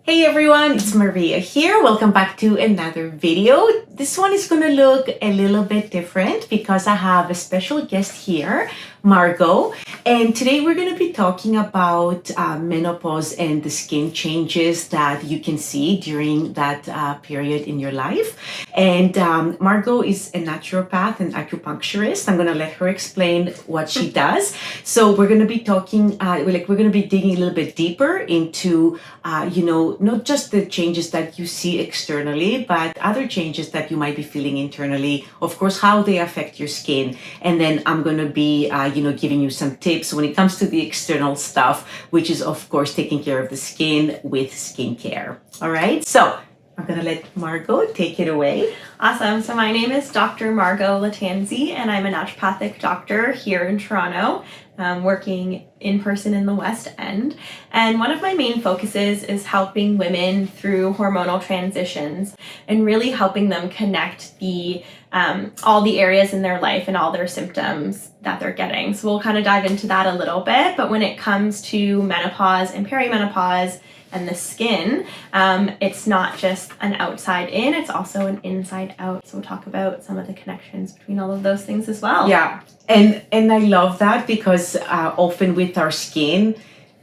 Hey everyone, it's Maria here. Welcome back to another video. This one is going to look a little bit different because I have a special guest here, Margot. And today we're going to be talking about menopause and the skin changes that you can see during that period in your life. And Margot is a naturopath and acupuncturist. I'm going to let her explain what she does. So we're going to be talking, we're going to be digging a little bit deeper into, not just the changes that you see externally, but other changes that you might be feeling internally. Of course, how they affect your skin. And then I'm going to be, giving you some tips when it comes to the external stuff, which is, of course, taking care of the skin with skincare. All right. So I'm going to let Margot take it away. Awesome. So my name is Dr. Margot Latanzzi, and I'm a naturopathic doctor here in Toronto, working in person in the West End. And one of my main focuses is helping women through hormonal transitions and really helping them connect all the areas in their life and all their symptoms that they're getting. So we'll kind of dive into that a little bit. But when it comes to menopause and peri-menopause and the skin, it's not just an outside in, it's also an inside out. So we'll talk about some of the connections between all of those things as well. Yeah, and I love that because often with our skin,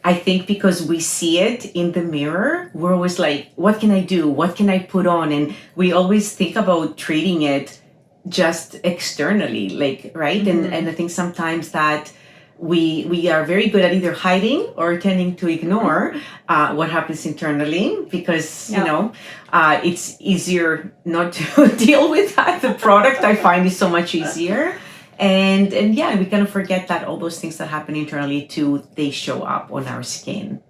I think because we see it in the mirror, we're always like, what can I do? What can I put on? And we always think about treating it just externally, right? Mm-hmm. And I think sometimes that we are very good at either hiding or tending to ignore what happens internally because, it's easier not to deal with that. The product I find is so much easier. And we kind of forget that all those things that happen internally too, they show up on our skin.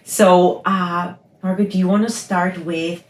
So, Margaret, do you want to start with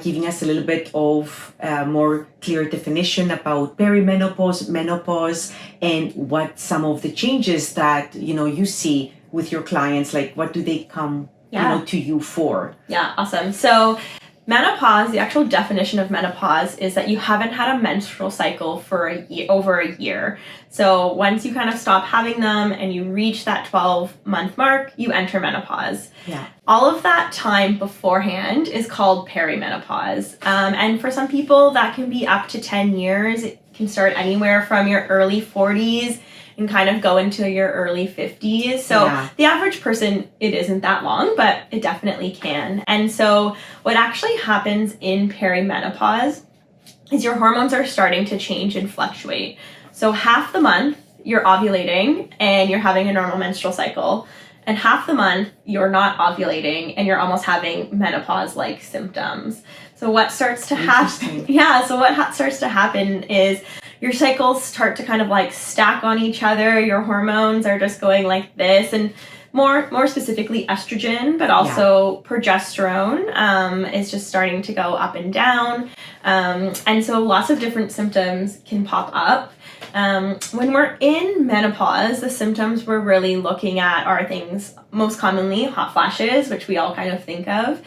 giving us a little bit of more clear definition about peri-menopause, menopause, and what some of the changes that, you see with your clients, like what do they come, to you for? Yeah, awesome. So menopause, the actual definition of menopause is that you haven't had a menstrual cycle for over a year. So once you kind of stop having them and you reach that 12-month mark, you enter menopause. Yeah. All of that time beforehand is called peri-menopause. And for some people, that can be up to 10 years. It can start anywhere from your early 40s and kind of go into your early 50s. So The average person, it isn't that long, but it definitely can. And so what actually happens in peri-menopause is your hormones are starting to change and fluctuate. So half the month you're ovulating and you're having a normal menstrual cycle. And half the month you're not ovulating and you're almost having menopause-like symptoms. So what starts to happen? What starts to happen is your cycles start to kind of like stack on each other. Your hormones are just going like this, and more specifically estrogen, but also progesterone is just starting to go up and down. And so lots of different symptoms can pop up. When we're in menopause, the symptoms we're really looking at are things most commonly hot flashes, which we all kind of think of,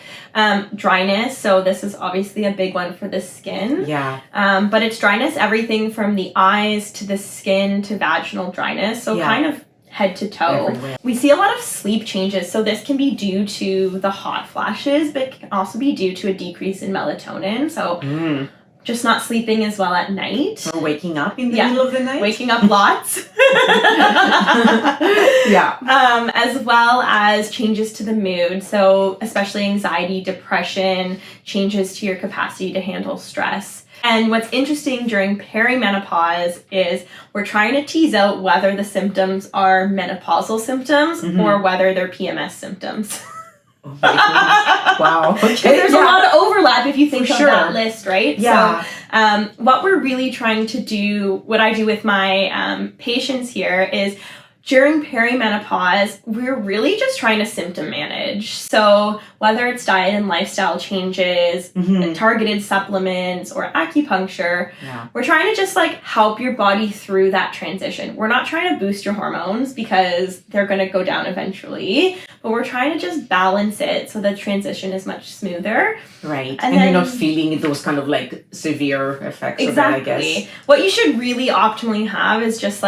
dryness. So this is obviously a big one for the skin. But it's dryness, everything from the eyes to the skin to vaginal dryness. So kind of head to toe. Everywhere. We see a lot of sleep changes. So this can be due to the hot flashes, but it can also be due to a decrease in melatonin. So just not sleeping as well at night. Or waking up in the middle of the night. Waking up lots. As well as changes to the mood. So especially anxiety, depression, changes to your capacity to handle stress. And what's interesting during peri-menopause is we're trying to tease out whether the symptoms are menopausal symptoms or whether they're PMS symptoms. Oh my goodness. Wow. Okay. There's a lot of overlap if you think of that list, right? Yeah. So what we're really trying to do, what I do with my patients here is during peri-menopause, we're really just trying to symptom manage. So whether it's diet and lifestyle changes, targeted supplements, or acupuncture, we're trying to just help your body through that transition. We're not trying to boost your hormones because they're going to go down eventually, but we're trying to just balance it so the transition is much smoother. Right. And then, you're not feeling those kind of severe effects of it, I guess. What you should really optimally have is just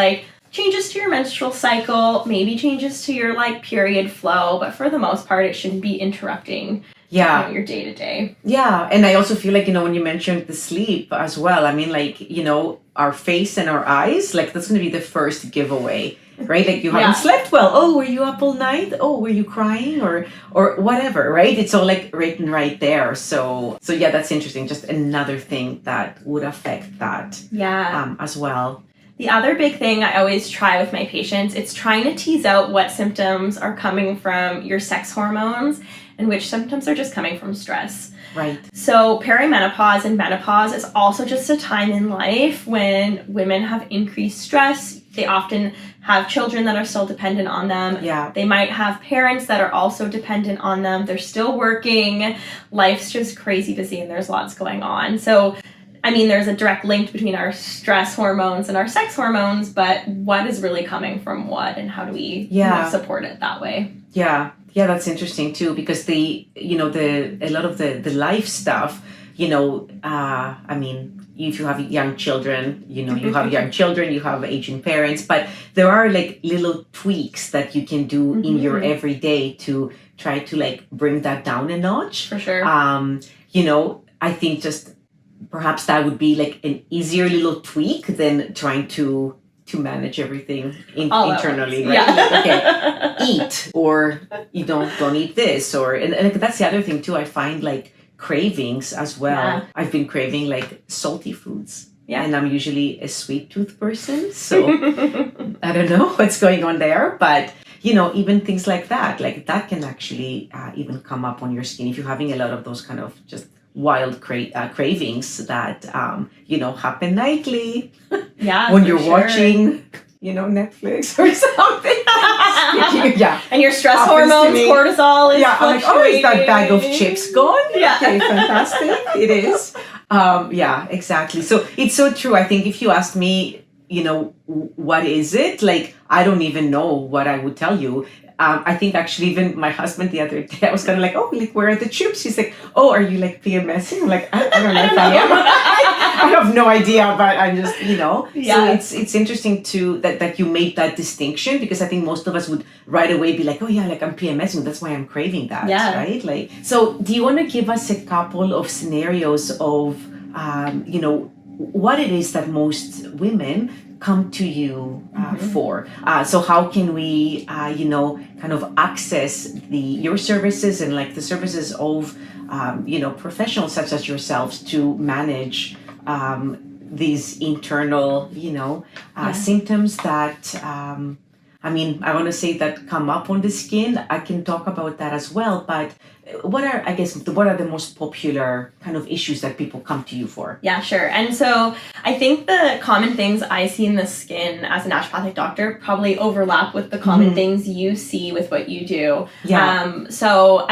changes to your menstrual cycle, maybe changes to your like period flow, but for the most part, it shouldn't be interrupting your day to day. Yeah. And I also feel like, when you mentioned the sleep as well, I mean, like, our face and our eyes, like that's going to be the first giveaway, right? Like you haven't slept well. Oh, were you up all night? Oh, were you crying or whatever, right? It's all like written right there. So yeah, that's interesting. Just another thing that would affect that as well. The other big thing I always try with my patients, it's trying to tease out what symptoms are coming from your sex hormones and which symptoms are just coming from stress. Right. So perimenopause and menopause is also just a time in life when women have increased stress. They often have children that are still dependent on them. Yeah. They might have parents that are also dependent on them. They're still working. Life's just crazy busy and there's lots going on. So I mean, there's a direct link between our stress hormones and our sex hormones, but what is really coming from what and how do we support it that way? Yeah. Yeah, that's interesting too, because a lot of the life stuff, I mean, if you have young children, you have young children, you have aging parents, but there are like little tweaks that you can do in your everyday to try to like bring that down a notch. For sure. I think just perhaps that would be like an easier little tweak than trying to manage everything internally, right? Yeah. Like, okay, eat or don't eat this, and that's the other thing too. I find like cravings as well. Yeah. I've been craving like salty foods. Yeah. And I'm usually a sweet tooth person, so I don't know what's going on there, but even things like that can actually even come up on your skin if you're having a lot of those kind of just wild cravings that happen nightly. Yeah, when you're watching Netflix or something. And your stress hormones, cortisol is I'm like, oh, is that bag of chips gone? Yeah. Okay, fantastic. It is. Exactly. So it's so true. I think if you asked me, what is it? Like, I don't even know what I would tell you. I think actually even my husband the other day, I was kind of like, oh, like, where are the chips? He's like, oh, are you like PMSing? I'm like, I don't know if I am. I have no idea, but I'm just, Yeah. So it's interesting too that you made that distinction, because I think most of us would right away be like, oh yeah, like I'm PMSing. That's why I'm craving that, right? Like, so do you want to give us a couple of scenarios of, what it is that most women come to you for? So how can we, kind of access your services and like the services of, professionals such as yourselves to manage these internal, symptoms that, I want to say that come up on the skin. I can talk about that as well, but what are the most popular kind of issues that people come to you for? Yeah, sure. And so I think the common things I see in the skin as a naturopathic doctor probably overlap with the common things you see with what you do. Yeah. So,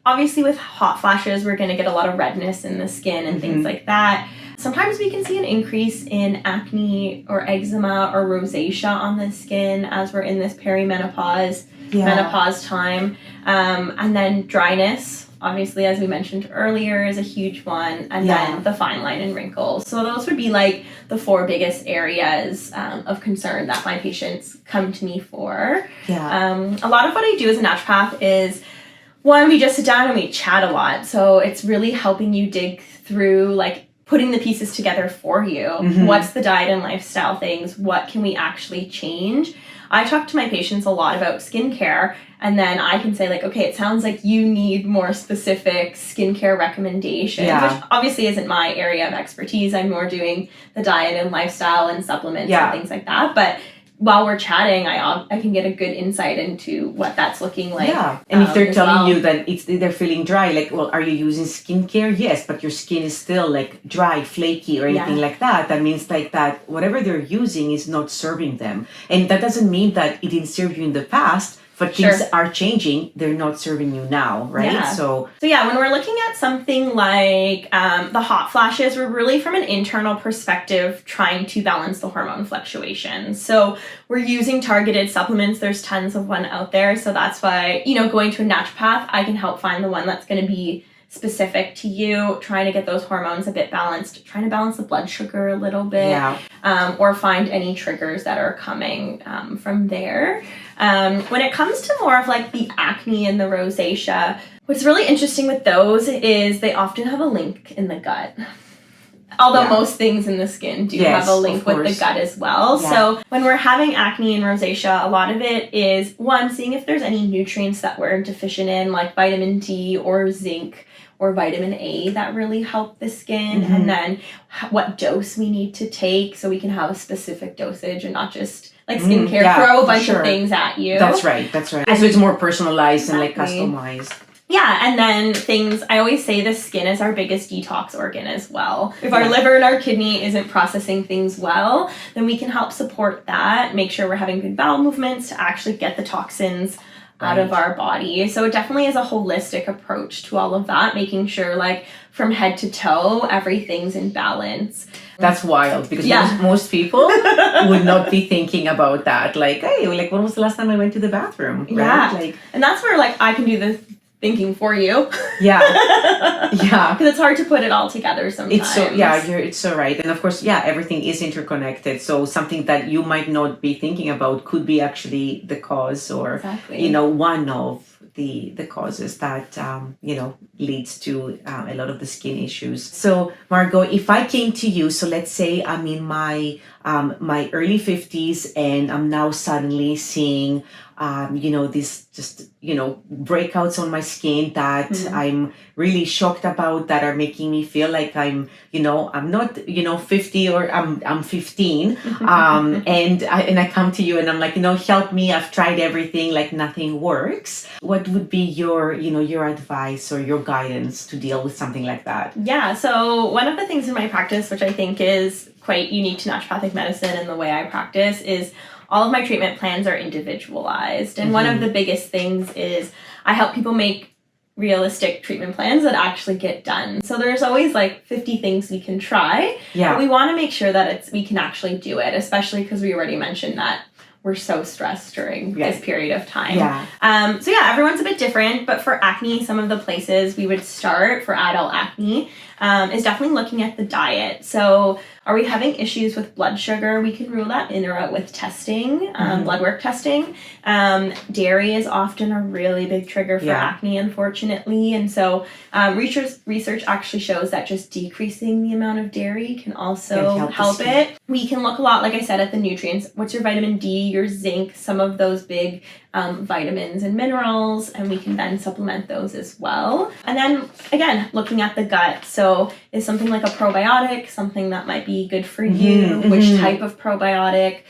obviously with hot flashes, we're going to get a lot of redness in the skin and things like that. Sometimes we can see an increase in acne or eczema or rosacea on the skin as we're in this perimenopause, menopause time. And then dryness, obviously, as we mentioned earlier, is a huge one. And then the fine line and wrinkles. So those would be like the 4 biggest areas of concern that my patients come to me for. Yeah. A lot of what I do as a naturopath is, one, we just sit down and we chat a lot. So it's really helping you dig through like putting the pieces together for you. What's the diet and lifestyle things? What can we actually change? I talk to my patients a lot about skincare, and then I can say like, okay, it sounds like you need more specific skincare recommendations, which obviously isn't my area of expertise. I'm more doing the diet and lifestyle and supplements and things like that. But while we're chatting, I can get a good insight into what that's looking like. Yeah, and if they're telling you that they're feeling dry, like, well, are you using skincare? Yes, but your skin is still like dry, flaky, or anything like that. That means like that whatever they're using is not serving them, and that doesn't mean that it didn't serve you in the past. But things are changing. They're not serving you now, right? Yeah. So when we're looking at something like the hot flashes, we're really from an internal perspective trying to balance the hormone fluctuations. So we're using targeted supplements. There's tons of one out there. So that's why, going to a naturopath, I can help find the one that's going to be specific to you, trying to get those hormones a bit balanced, trying to balance the blood sugar a little bit, or find any triggers that are coming from there. When it comes to more of like the acne and the rosacea, what's really interesting with those is they often have a link in the gut. Although most things in the skin do have a link with the gut as well. Yeah. So when we're having acne and rosacea, a lot of it is, one, seeing if there's any nutrients that we're deficient in, like vitamin D or zinc or vitamin A that really help the skin. And then what dose we need to take so we can have a specific dosage and not just like skincare throw a bunch of things at you. That's right. And so it's more personalized and like customized. Yeah, and then things, I always say the skin is our biggest detox organ as well. If our liver and our kidney isn't processing things well, then we can help support that, make sure we're having good bowel movements to actually get the toxins out of our body. So it definitely is a holistic approach to all of that, making sure like from head to toe, everything's in balance. That's wild because most people would not be thinking about that. Like, hey, like when was the last time I went to the bathroom? Right? Yeah. Like, and that's where like I can do the thinking for you. Yeah. Because it's hard to put it all together sometimes. It's so right. And of course, everything is interconnected. So something that you might not be thinking about could be actually the cause or, one of the causes that, leads to a lot of the skin issues. So Margot, if I came to you, so let's say I'm in my early 50s and I'm now suddenly seeing these just, breakouts on my skin that I'm really shocked about, that are making me feel like I'm not, 50 or I'm 15. And I come to you and I'm like, help me. I've tried everything, like nothing works. What would be your advice or your guidance to deal with something like that? Yeah. So one of the things in my practice, which I think is quite unique to naturopathic medicine and the way I practice, is all of my treatment plans are individualized. And one of the biggest things is I help people make realistic treatment plans that actually get done. So there's always like 50 things we can try. Yeah. But we want to make sure that we can actually do it, especially because we already mentioned that we're so stressed during this period of time. Yeah. So everyone's a bit different, but for acne, some of the places we would start for adult acne is definitely looking at the diet. So are we having issues with blood sugar? We can rule that in or out with testing, blood work testing. Dairy is often a really big trigger for acne, unfortunately. And so research actually shows that just decreasing the amount of dairy can also help it. We can look a lot, like I said, at the nutrients. What's your vitamin D, your zinc, some of those big vitamins and minerals, and we can then supplement those as well. And then again, looking at the gut. So is something like a probiotic something that might be good for you? Which type of probiotic?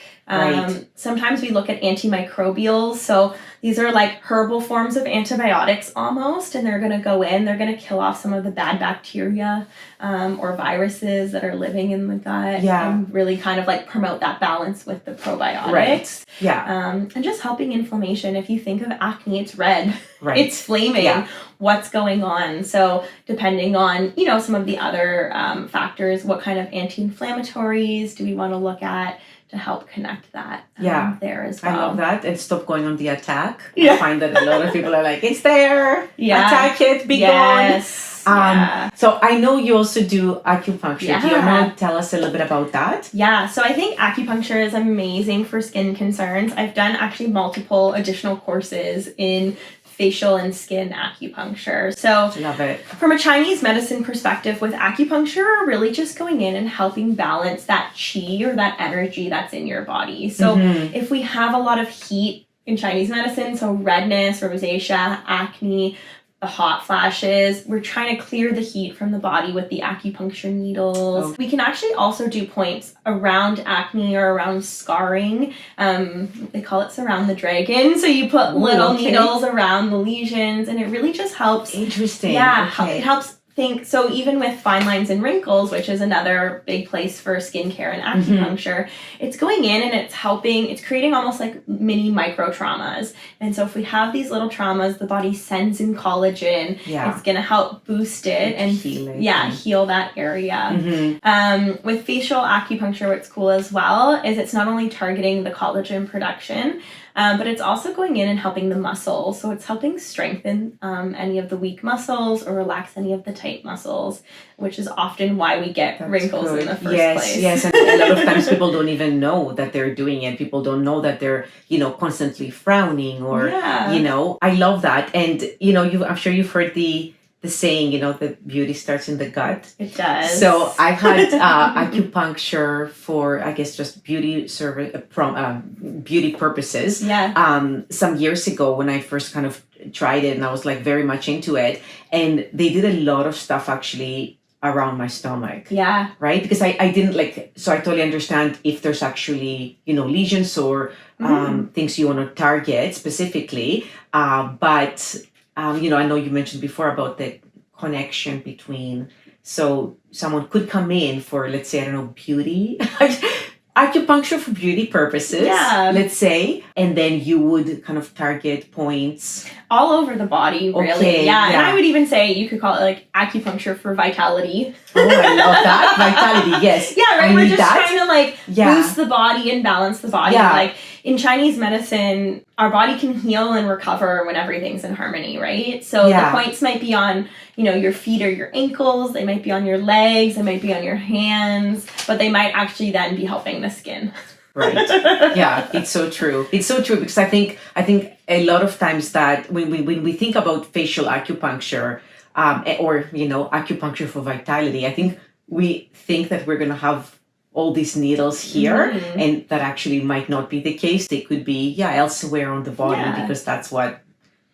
Sometimes we look at antimicrobials. So these are like herbal forms of antibiotics almost, and they're going to go in, they're going to kill off some of the bad bacteria or viruses that are living in the gut and really kind of like promote that balance with the probiotics. And just helping inflammation. If you think of acne, it's red, it's flaming. What's going on? So depending on, some of the other factors, what kind of anti-inflammatories do we want to look at to help connect that there as well. I love that. And stop going on the attack. I find that a lot of people are like, it's there. Attack it, be gone. So I know you also do acupuncture. Do you want to tell us a little bit about that? Yeah. So I think acupuncture is amazing for skin concerns. I've done actually multiple additional courses in facial and skin acupuncture. So love it. From a Chinese medicine perspective, with acupuncture, we're really just going in and helping balance that qi or that energy that's in your body. So if we have a lot of heat in Chinese medicine, so redness, rosacea, acne, the hot flashes, we're trying to clear the heat from the body with the acupuncture needles. We can actually also do points around acne or around scarring. They call it surround the dragon. So you put little needles around the lesions, and it really just helps. Interesting. Yeah, it helps so even with fine lines and wrinkles, which is another big place for skincare and acupuncture, it's going in and it's creating almost like mini micro traumas. And so if we have these little traumas, the body sends in collagen. It's going to help boost it and heal it. Heal that area. With facial acupuncture, what's cool as well is it's not only targeting the collagen production, But it's also going in and helping the muscles. So it's helping strengthen any of the weak muscles or relax any of the tight muscles, which is often why we get wrinkles in the first place. Yes. And a lot of times people don't even know that they're doing it. People don't know that they're, constantly frowning or, I love that. And, I'm sure you've heard the saying, that beauty starts in the gut. It does. So I've had acupuncture for, I guess, just beauty service from beauty purposes. Yeah. Some years ago when I first kind of tried it, and I was like very much into it, and they did a lot of stuff actually around my stomach. Yeah. Right? Because I didn't so I totally understand if there's actually, lesions or things you want to target specifically. But I know you mentioned before about the connection between, so someone could come in for, let's say, I don't know, beauty, acupuncture for beauty purposes, let's say, and then you would kind of target points. All over the body, really. Okay, yeah. And I would even say you could call it like acupuncture for vitality. Oh, I love that. Vitality, yes. Yeah, right. We're just trying to boost the body and balance the body. Yeah. Like in Chinese medicine, our body can heal and recover when everything's in harmony, right? So the points might be on, your feet or your ankles. They might be on your legs. They might be on your hands. But they might actually then be helping the skin. Right. Yeah, it's so true. It's so true because I think a lot of times that when we think about facial acupuncture or acupuncture for vitality, I think we think that we're going to have all these needles here, and that actually might not be the case. They could be elsewhere on the body because that's what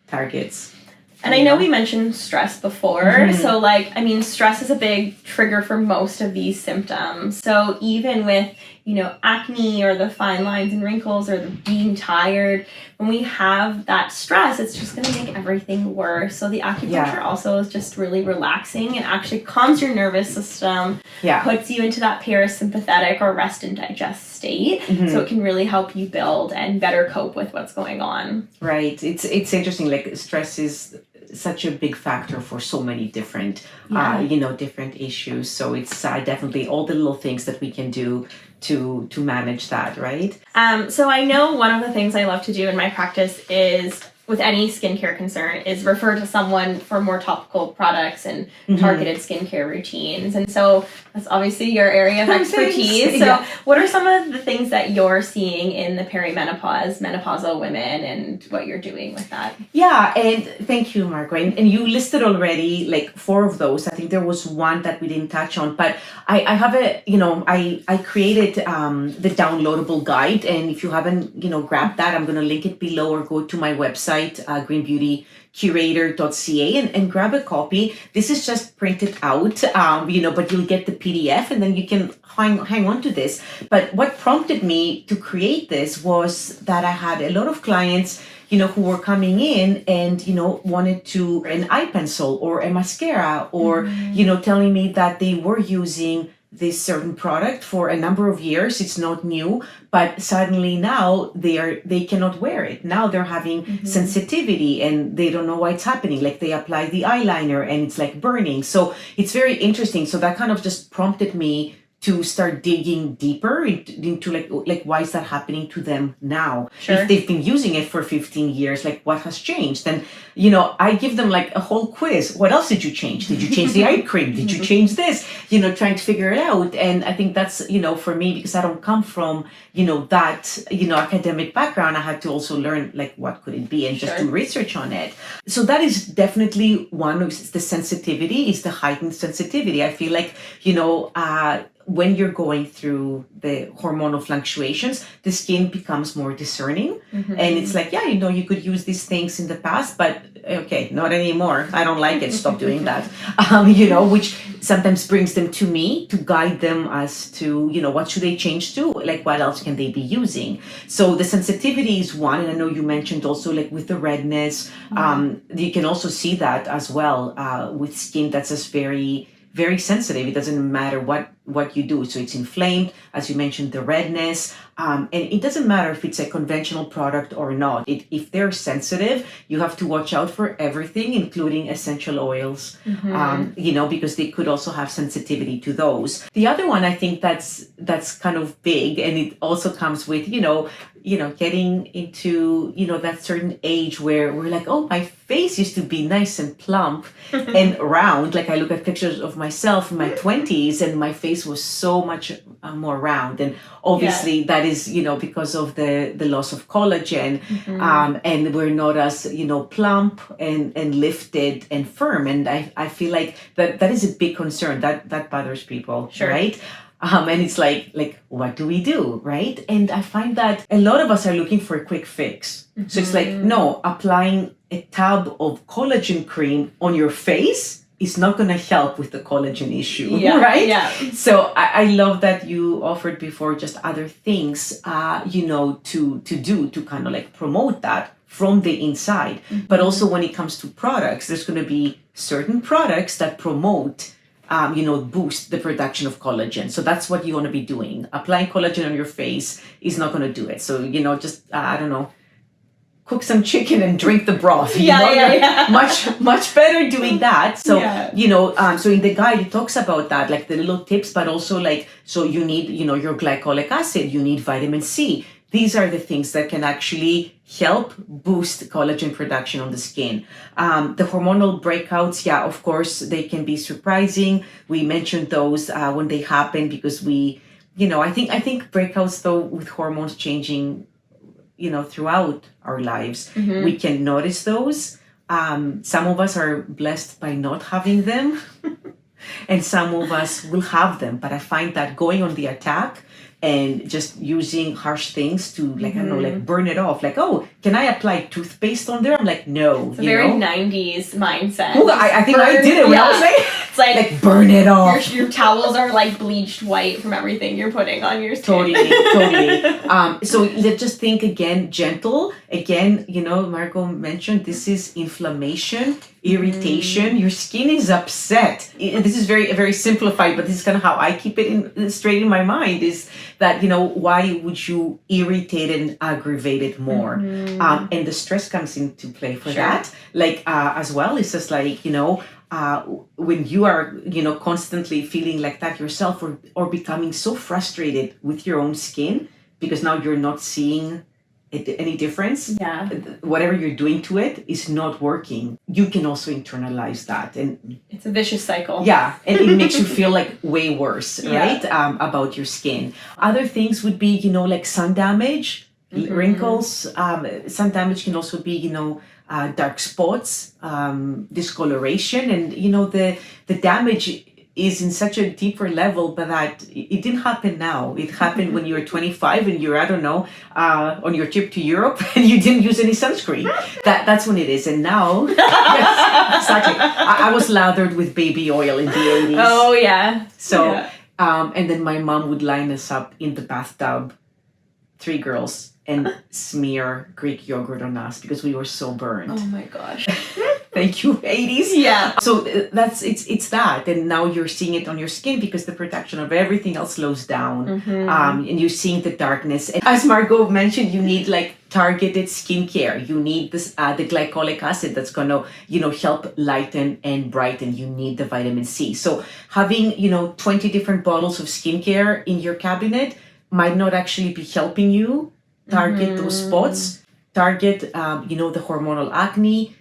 targets. And I know we mentioned stress before. So stress is a big trigger for most of these symptoms. So even with, acne or the fine lines and wrinkles or the being tired, when we have that stress, it's just going to make everything worse. So the acupuncture also is just really relaxing and actually calms your nervous system, puts you into that parasympathetic or rest and digest state. So it can really help you build and better cope with what's going on. Right. It's interesting. Like stress is such a big factor for so many different, different issues. So it's definitely all the little things that we can do to manage that, right? So I know one of the things I love to do in my practice is, with any skincare concern, is refer to someone for more topical products and targeted skincare routines. And so that's obviously your area of expertise. So what are some of the things that you're seeing in the peri-menopause, menopausal women, and what you're doing with that? Yeah, and thank you, Margot. And you listed already like 4 of those. I think there was one that we didn't touch on, but I have I created the downloadable guide. And if you haven't, grabbed that, I'm going to link it below or go to my website, greenbeautycurator.ca, and grab a copy. This is just printed out, but you'll get the PDF and then you can hang on to this. But what prompted me to create this was that I had a lot of clients, who were coming in and, wanted to an eye pencil or a mascara or, telling me that they were using this certain product for a number of years. It's not new, but suddenly now they cannot wear it. Now they're having sensitivity and they don't know why it's happening. Like they apply the eyeliner and it's like burning. So it's very interesting. So that kind of just prompted me to start digging deeper into like why is that happening to them now? Sure. If they've been using it for 15 years, like what has changed? And I give them like a whole quiz. What else did you change? Did you change the eye cream? Did you change this? Trying to figure it out. And I think that's for me, because I don't come from that academic background, I had to also learn like what could it be and just do research on it. So that is definitely one of the sensitivity, is the heightened sensitivity. I feel like when you're going through the hormonal fluctuations, the skin becomes more discerning. And it's like, you could use these things in the past, but okay, not anymore. I don't like it. Stop doing that. Which sometimes brings them to me to guide them as to, what should they change to? Like, what else can they be using? So the sensitivity is one. And I know you mentioned also like with the redness, you can also see that as well with skin that's just very, very sensitive. It doesn't matter what you do. So it's inflamed, as you mentioned, the redness. And it doesn't matter if it's a conventional product or not. If they're sensitive, you have to watch out for everything, including essential oils, because they could also have sensitivity to those. The other one, I think that's kind of big, and it also comes with, getting into, that certain age where we're like, oh, my face used to be nice and plump and round. Like I look at pictures of myself in my 20s and my face was so much more round. And obviously that is, because of the loss of collagen. And we're not as, plump and lifted and firm. And I feel like that is a big concern that bothers people, right? And it's like, what do we do, right? And I find that a lot of us are looking for a quick fix. So it's like, no, applying a tub of collagen cream on your face is not going to help with the collagen issue, right? Yeah. So I love that you offered before just other things, to do to kind of like promote that from the inside. But also when it comes to products, there's going to be certain products that promote boost the production of collagen. So that's what you want to be doing. Applying collagen on your face is not going to do it. So, just, I don't know, cook some chicken and drink the broth. Much better doing that. So, so in the guide, it talks about that, like the little tips, but also like, so you need, your glycolic acid, you need vitamin C. These are the things that can actually help boost collagen production on the skin. The hormonal breakouts, of course, they can be surprising. We mentioned those when they happen because I think breakouts though with hormones changing, throughout our lives, we can notice those. Some of us are blessed by not having them, and some of us will have them. But I find that going on the attack and just using harsh things to I don't know, like burn it off. Like, oh, can I apply toothpaste on there? I'm like, no. It's a very 90s mindset. Well, I think I did it when I was it's like burn it off. Your towels are like bleached white from everything you're putting on your skin. Totally. So let's just think again, gentle. Again, Margot mentioned this is inflammation, irritation. Your skin is upset. This is very, very simplified, but this is kind of how I keep it straight in my mind is that, why would you irritate and aggravate it more? And the stress comes into play for that. Like, as well, it's just like, when you are, constantly feeling like that yourself or becoming so frustrated with your own skin because now you're not seeing any difference. Whatever you're doing to it is not working. You can also internalize that. And it's a vicious cycle. And it makes you feel like way worse, right? About your skin. Other things would be, like sun damage, wrinkles. Sun damage can also be, dark spots, discoloration, and the damage is in such a deeper level, but that it didn't happen now. It happened when you were 25 and you're, I don't know, on your trip to Europe and you didn't use any sunscreen. That's when it is. And now, yes, exactly. I was lathered with baby oil in the 80s. Oh yeah. So, and then my mom would line us up in the bathtub, 3 girls, and smear Greek yogurt on us because we were so burned. Oh my gosh. Thank you, 80s. Yeah. So it's that, and now you're seeing it on your skin because the production of everything else slows down, and you're seeing the darkness. And as Margot mentioned, you need like targeted skincare. You need this the glycolic acid that's gonna help lighten and brighten. You need the vitamin C. So having 20 different bottles of skincare in your cabinet might not actually be helping you target those spots. Target the hormonal acne.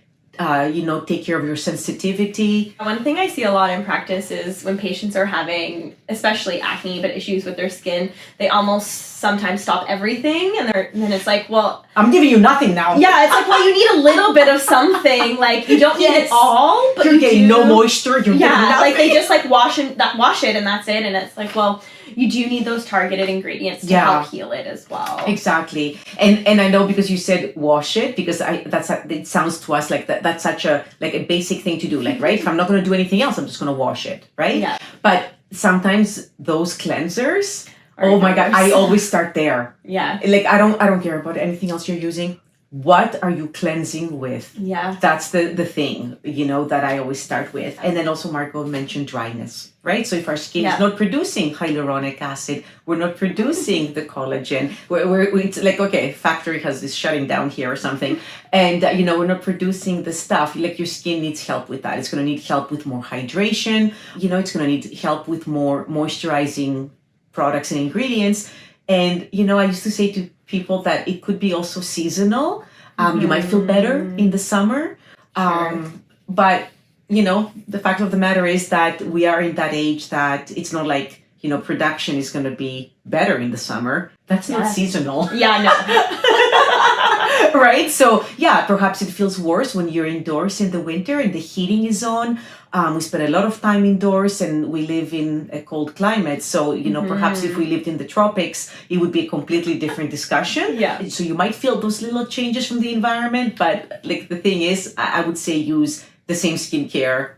Take care of your sensitivity. One thing I see a lot in practice is when patients are having, especially acne, but issues with their skin, they almost sometimes stop everything, and then it's like, well, I'm giving you nothing now. Yeah, it's like, well, you need a little bit of something. Like, you don't need it all, but you're getting no moisture. You're getting nothing. Like they just like wash it, and that's it. And it's like, well, you do need those targeted ingredients to help heal it as well. Exactly. And I know because you said wash it, because it sounds to us like that's such a basic thing to do. Like, right? If I'm not going to do anything else, I'm just going to wash it, right? Yeah. But sometimes those cleansers, oh my God, I always start there. Yeah. Like, I don't care about anything else you're using. What are you cleansing with? Yeah. That's the thing, that I always start with. And then also Margot mentioned dryness, right? So if our skin is not producing hyaluronic acid, we're not producing the collagen, it's like, okay, factory is shutting down here or something. And, we're not producing the stuff. Like, your skin needs help with that. It's going to need help with more hydration. It's going to need help with more moisturizing products and ingredients. And, I used to say to people that it could be also seasonal. You might feel better in the summer. But, the fact of the matter is that we are in that age that it's not like, production is going to be better in the summer. That's not seasonal. Yeah, no. Right? So, perhaps it feels worse when you're indoors in the winter and the heating is on. We spend a lot of time indoors and we live in a cold climate. So, perhaps if we lived in the tropics, it would be a completely different discussion. Yeah. So you might feel those little changes from the environment. But like the thing is, I would say use the same skincare,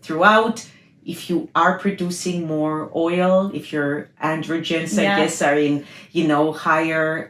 throughout. If you are producing more oil, if your androgens, I guess, are in, higher,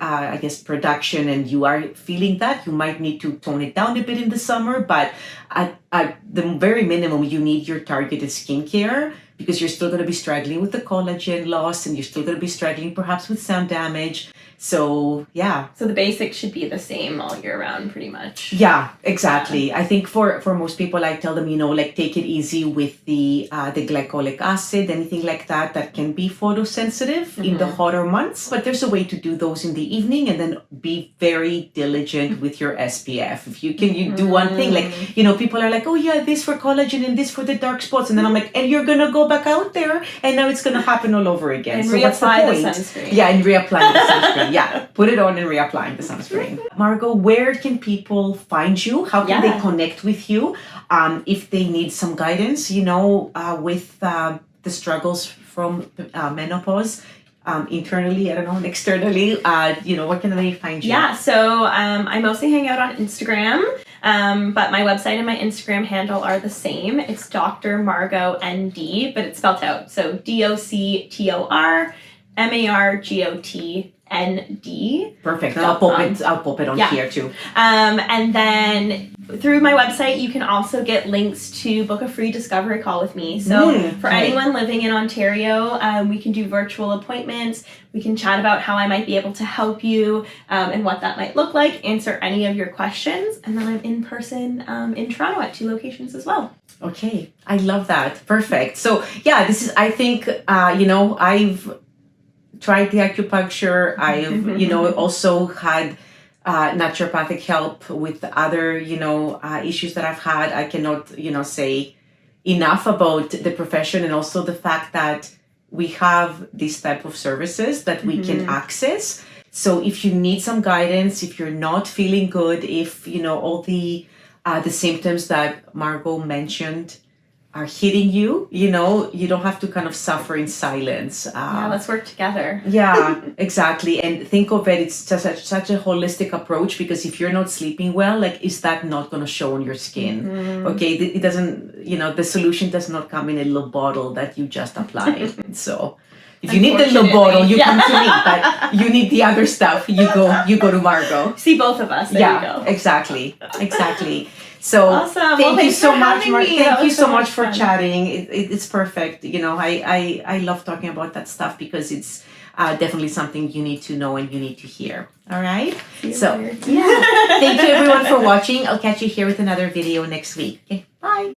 production and you are feeling that, you might need to tone it down a bit in the summer. But at the very minimum, you need your targeted skincare because you're still going to be struggling with the collagen loss and you're still going to be struggling perhaps with sun damage. So, yeah. So the basics should be the same all year round, pretty much. Yeah, exactly. I think for most people, I tell them, take it easy with the glycolic acid, anything like that can be photosensitive in the hotter months. But there's a way to do those in the evening and then be very diligent with your SPF. If you do one thing, like, people are like, oh yeah, this for collagen and this for the dark spots. And then I'm like, and you're going to go back out there and now it's going to happen all over again. And so what's the reapply point? the sunscreen. Yeah, and reapply the sunscreen. Yeah, put it on and reapplying the sunscreen. Margot, where can people find you? How can they connect with you if they need some guidance, with the struggles from menopause? Internally, I don't know, and externally, what can they find you? Yeah, so I mostly hang out on Instagram, but my website and my Instagram handle are the same. It's Dr. Margot ND, but it's spelled out. So DoctorMargotND. Perfect. And I'll pop it on here too. And then through my website, you can also get links to book a free discovery call with me. So for anyone living in Ontario, we can do virtual appointments. We can chat about how I might be able to help you and what that might look like, answer any of your questions. And then I'm in person in Toronto at 2 locations as well. Okay. I love that. Perfect. So yeah, this is, I think, I've tried the acupuncture. I've, also had naturopathic help with other, issues that I've had. I cannot, say enough about the profession and also the fact that we have these type of services that we can access. So if you need some guidance, if you're not feeling good, if, all the symptoms that Margot mentioned are hitting you, you don't have to kind of suffer in silence. Let's work together. Yeah, exactly. And think of it, it's just such a holistic approach because if you're not sleeping well, like, is that not going to show on your skin? Okay, it doesn't, the solution does not come in a little bottle that you just apply. So if you need the little bottle, you come to me, but you need the other stuff, you go to Margot. See both of us. There you go. Exactly. So awesome. Thank you so much. Thank you so much for fun. chatting. It's perfect. I love talking about that stuff because it's definitely something you need to know and you need to hear. All right. So thank you everyone for watching. I'll catch you here with another video next week. Okay. Bye.